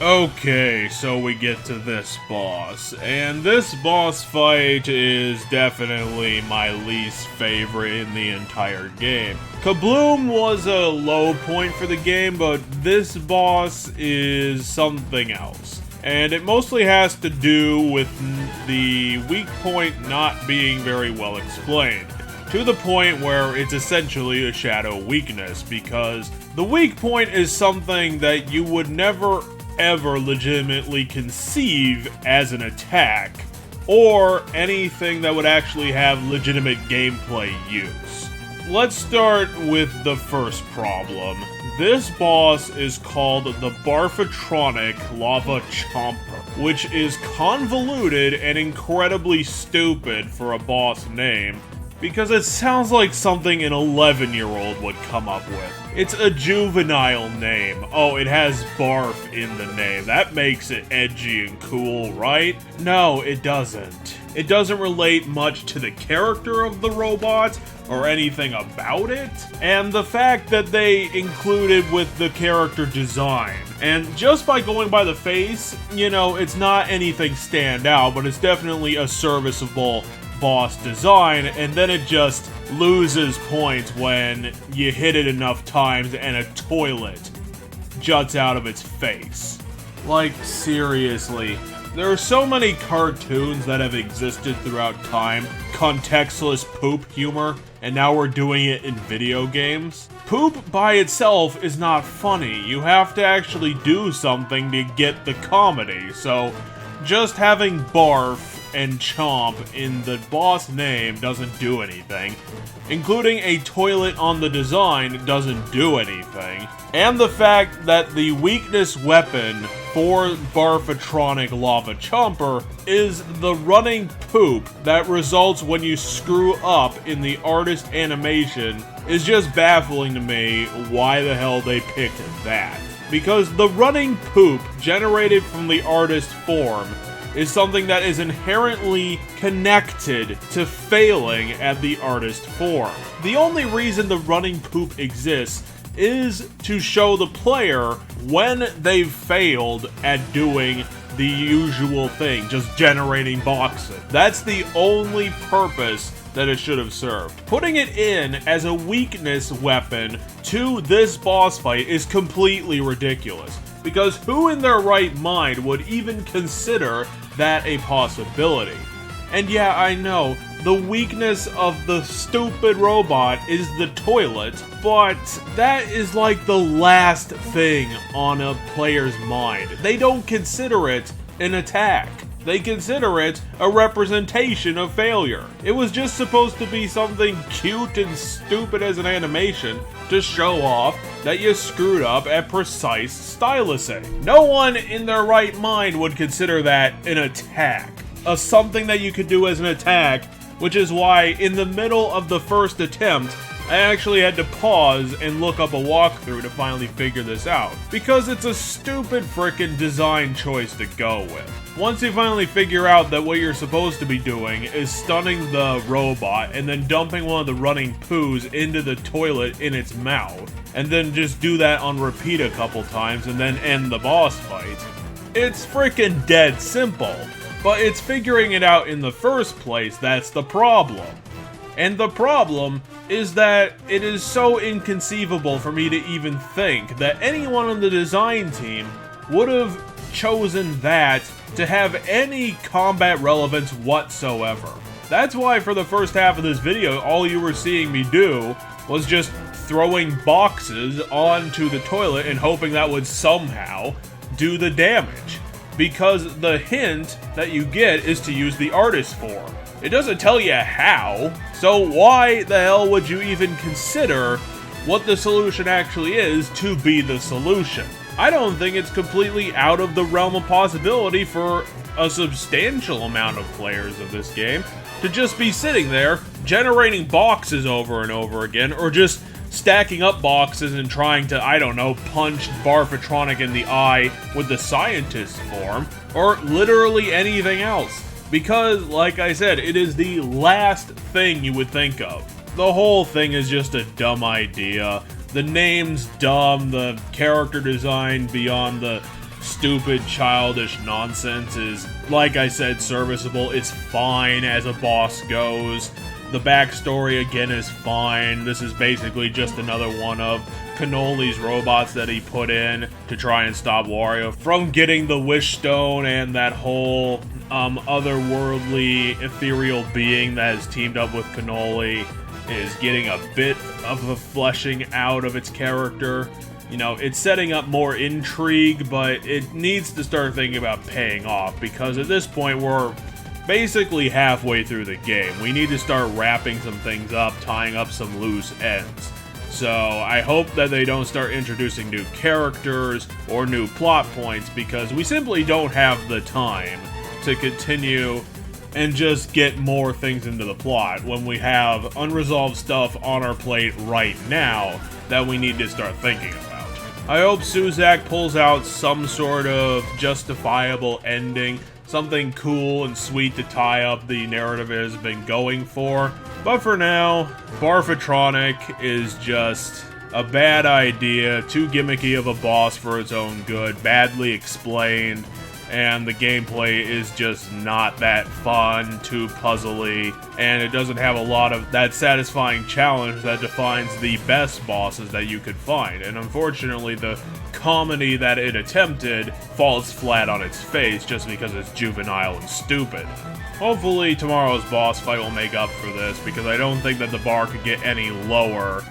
Okay, so we get to this boss, and this boss fight is definitely my least favorite in the entire game. Kabloom was a low point for the game, but this boss is something else. And it mostly has to do with the weak point not being very well explained, to the point where it's essentially a shadow weakness, because the weak point is something that you would never ever legitimately conceive as an attack, or anything that would actually have legitimate gameplay use. Let's start with the first problem. This boss is called the Barfatronic Lavachomper, which is convoluted and incredibly stupid for a boss name, because it sounds like something an 11-year-old would come up with. It's a juvenile name. Oh, it has barf in the name. That makes it edgy and cool, right? No, it doesn't. It doesn't relate much to the character of the robot or anything about it, and the fact that they included with the character design. And just by going by the face, you know, it's not anything stand out, but it's definitely a serviceable boss design, and then it just loses points when you hit it enough times and a toilet juts out of its face. Like, seriously. There are so many cartoons that have existed throughout time, contextless poop humor, and now we're doing it in video games. Poop by itself is not funny. You have to actually do something to get the comedy, so just having barf and chomp in the boss name doesn't do anything. Including a toilet on the design doesn't do anything. And the fact that the weakness weapon for Barfatronic Lavachomper is the running poop that results when you screw up in the artist animation is just baffling to me why the hell they picked that. Because the running poop generated from the artist form is something that is inherently connected to failing at the artist form. The only reason the running poop exists is to show the player when they've failed at doing the usual thing, just generating boxes. That's the only purpose that it should have served. Putting it in as a weakness weapon to this boss fight is completely ridiculous, because who in their right mind would even consider that a possibility? And yeah, I know, the weakness of the stupid robot is the toilet, but that is like the last thing on a player's mind. They don't consider it an attack. They consider it a representation of failure. It was just supposed to be something cute and stupid as an animation to show off that you screwed up at precise stylising. No one in their right mind would consider that an attack. Something that you could do as an attack, which is why in the middle of the first attempt, I actually had to pause and look up a walkthrough to finally figure this out, because it's a stupid frickin' design choice to go with. Once you finally figure out that what you're supposed to be doing is stunning the robot and then dumping one of the running poos into the toilet in its mouth, and then just do that on repeat a couple times and then end the boss fight, it's frickin' dead simple. But it's figuring it out in the first place that's the problem. And the problem is that it is so inconceivable for me to even think that anyone on the design team would have chosen that to have any combat relevance whatsoever. That's why for the first half of this video, all you were seeing me do was just throwing boxes onto the toilet and hoping that would somehow do the damage. Because the hint that you get is to use the artist form. It doesn't tell you how, so why the hell would you even consider what the solution actually is to be the solution? I don't think it's completely out of the realm of possibility for a substantial amount of players of this game to just be sitting there generating boxes over and over again, or just stacking up boxes and trying to, I don't know, punch Barfatronic in the eye with the scientist form, or literally anything else. Because, like I said, it is the last thing you would think of. The whole thing is just a dumb idea. The name's dumb, the character design beyond the stupid, childish nonsense is, like I said, serviceable. It's fine as a boss goes. The backstory, again, is fine. This is basically just another one of Cannoli's robots that he put in to try and stop Wario from getting the Wish Stone and that whole otherworldly, ethereal being that has teamed up with Cannoli is getting a bit of a fleshing out of its character. You know, it's setting up more intrigue, but it needs to start thinking about paying off, because at this point we're basically halfway through the game. We need to start wrapping some things up, tying up some loose ends. So I hope that they don't start introducing new characters or new plot points, because we simply don't have the time to continue and just get more things into the plot when we have unresolved stuff on our plate right now that we need to start thinking about. I hope Suzak pulls out some sort of justifiable ending, something cool and sweet to tie up the narrative it has been going for. But for now, Barfatronic is just a bad idea, too gimmicky of a boss for its own good, badly explained, and the gameplay is just not that fun, too puzzly, and it doesn't have a lot of that satisfying challenge that defines the best bosses that you could find. And unfortunately, the comedy that it attempted falls flat on its face just because it's juvenile and stupid. Hopefully tomorrow's boss fight will make up for this, because I don't think that the bar could get any lower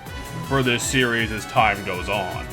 for this series as time goes on.